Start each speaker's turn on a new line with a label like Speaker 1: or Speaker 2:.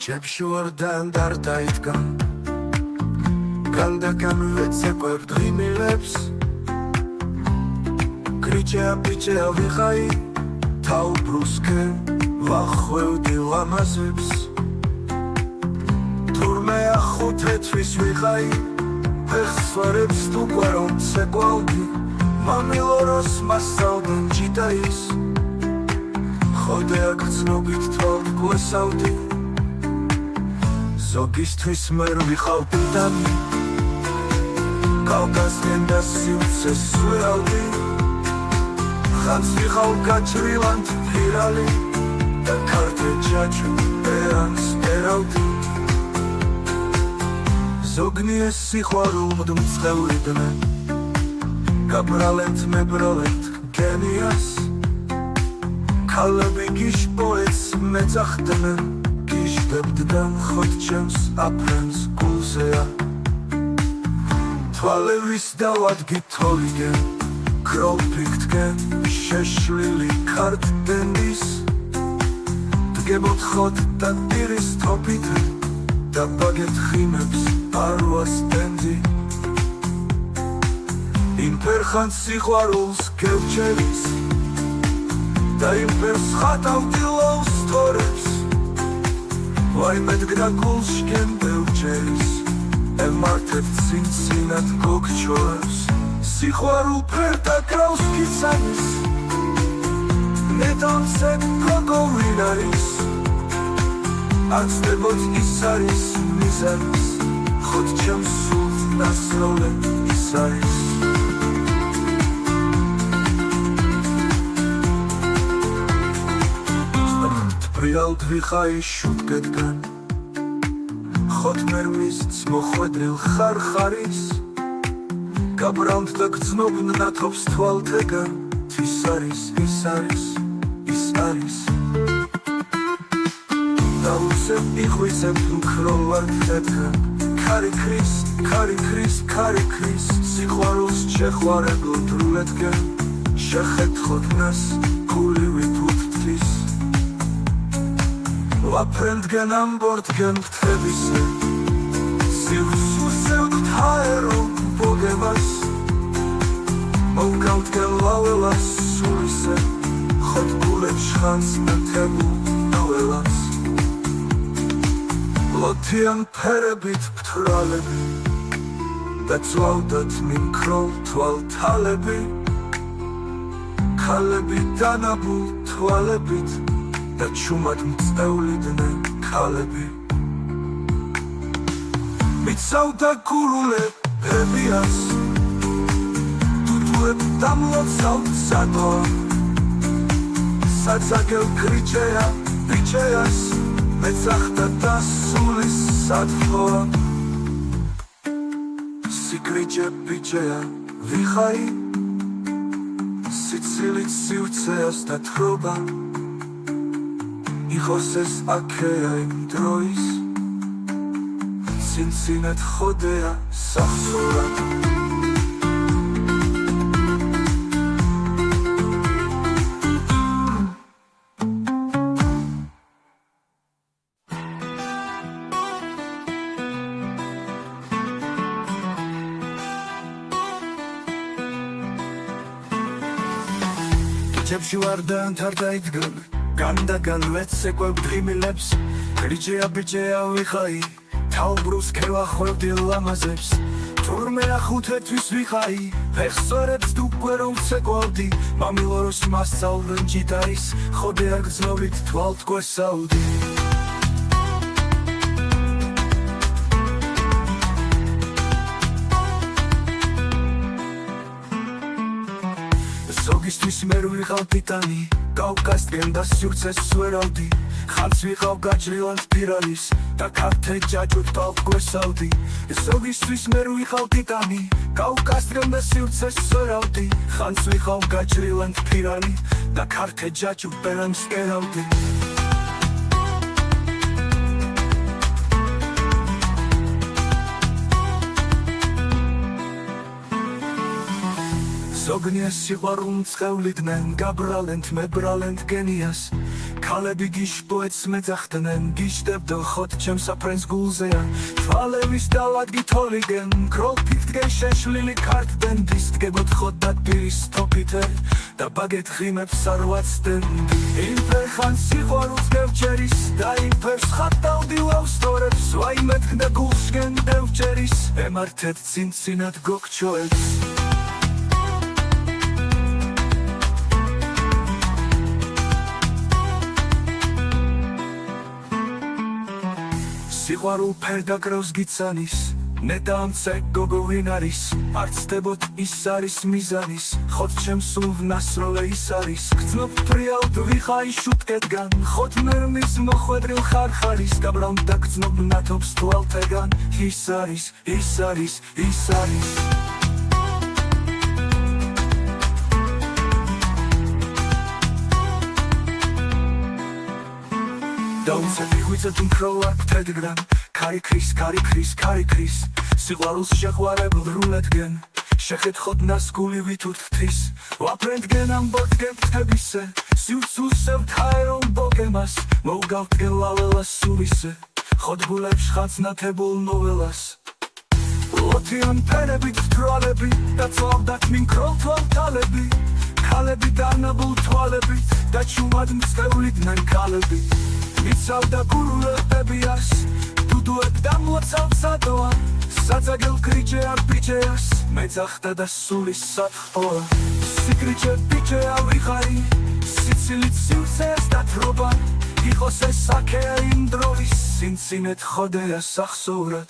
Speaker 1: Cepșordan dar taitkan Gandakan vetse querdri mileps Kricea picea vihai Tau bruske Vachweu di lamazips Turmea khutet vis vihai Pechsvareps tu quaron sequaldi Mamiloros masaldan jidais Khodeak znobit tvalt guesaudi Zogistvis mer vixav pitani Kavkazgen da sivtses sviravdi Khans vixav gačrilant pirali Da karte jaču perans peravdi Zognies sixvarul mdmtsqevridmen Gabralent mebralent genias Kalabi gish poets metzaxdmen Gishbebddan xodchems aprens gulzea Tvalevis davadgi toligen Kropikdgen sheshlili kartdendis Dgebotxot da diris topite Da bagetximebs arvas dendi Imperxan sixvaruls gevcheris Da impers xatavdi lovs toreps Vaimedgda gulshken bevcheris Emartet sinsinat gogchoreps Sixvarul perda kraus kitsanis Nedanset gogovinaris Atsdebot isaris mizaris Xodchems sult nasrole isaris Prialt vixai shutgetgan Khot mermis mokhvedril kharkharis Gabrant da gznobn natops tvaltegan Tvisaris, isaris, isaris Dauseb ikhviseb mkrovart tetgan Kari kris, kari kris, kari kris Sixvaruls chekhvarebl druletgan Shekhetkhot nas kulivit uttis Vaprendgen ambordgen ptebise Sivsusevdut haeron bogevas Movgavdgen lavelas sulise Khot guleb shkhans metebu novelas Lotian perebit ptralebi Da tzvavdat minkrol tvaltalebi Kalebi danabu tvalebit Da čumat mtsevlidnen kalebi Mitsavda gurule pebias Tutueb damlotsal sador Sadzagel kričeja, pičejas Metzaxda da sulis sadfor Sikriče pičeja vihai Sitsilit sivtseas da troba Იხოსეს აქეა იმ დროის Ცინცინად ხოდეა სახსურად Ჭებში ვარდან თარდაიდგან Gandakan vetse quebdri mileps Kricea picea vihai Tau bruske vakhvevdi lamazeps Turmea khutetvis vihai Pechsvareps tu querovt sequaldi Mamiloros masaldan jidais Khodeak znobit tvalt guesaudi Zogistvis mer vixav pitani Kavkazgen da sivtses sviravdi Khans vixav gačrilant piralis Da karte jačut talt guesavdi Zogistvis mer vixav pitani Kavkazgen da sivtses sviravdi Khans vixav gačrilant pirali Da karte jačut perans keravdi Zognies sixvarul mtsqevlidnen Gabralent mebralent genias ქალები გიშბოეთს მეძახდნენ გიშდებდო ხოთ ჩემს საფრენს გულზეან თვალების დავადგი თოლიგენ გროლფით დგენ შეშლილი ქართდენ დისდგებოდ ხოთ დადბირის თოფითე და ბაგეთ ღიმებს არ ვაცდენ იმ ფერხანს სიყვარულს გევჩერის და იმ ფერს ხატავდი ვავსწორებს ვაიმეთქდა გულსგენ დევჩერის ემართეთ წინწინად გოგჩოებს სიყვარულ ფერდაგრავს გიცანის ნედამცე გოგო ვინ არის არ ცდებოდ ის არის მიზანის ხოთ ჩემს სულვნასროლე ის არის გრძნობ ფრიალ ვიხაი შუტკეთგან ხოთ მერმის მოხვედრილ ხარხარის გაბრალ და გრძნობ ნათობს თვალთეგან ის არის ის არის ის არის დაუცები ღვიძად უმქროლა გთედგრან ქარი ქრის სიყვარულს შეყვარებულ რულეთგენ შეხეთხოთ ნასკული ვითუთ ღვთის ვაფრენდგენ ამბოდგენ ფთებისე სიუცუსებთ ჰაერონ ბოგემას მოვგავდგენ ლაველას სულისე ხოთგულებს ხაცნათებულ ნოველას ლოთიან ფერებით თვალები და წავდათ მინქროლ თვალთალები ქალები დანაბულ თვალებით და ჩუმად მწყევლიდნენ ქალები მიცავდა გურულებებიას დუდუებ დამლოცავ სადოა საწაგელ კრიჭე არ ბიჭეას მეძახდა და სულის სათხოა სიკრიჭე ბიჭე ავიხარი სიცილით სივრცეს და თრობა იყოს ეს აქეა იმ დროის სინცინეთ ხოდეა სახსოვრად